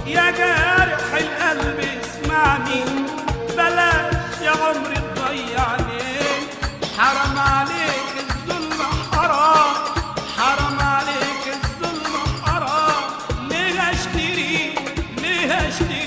يا جارح القلب اسمعني، بلاش يا عمري تضيعني. حرام عليك الظلم حرام، حرام عليك الظلم حرام. ليه اشتري، ليه اشتري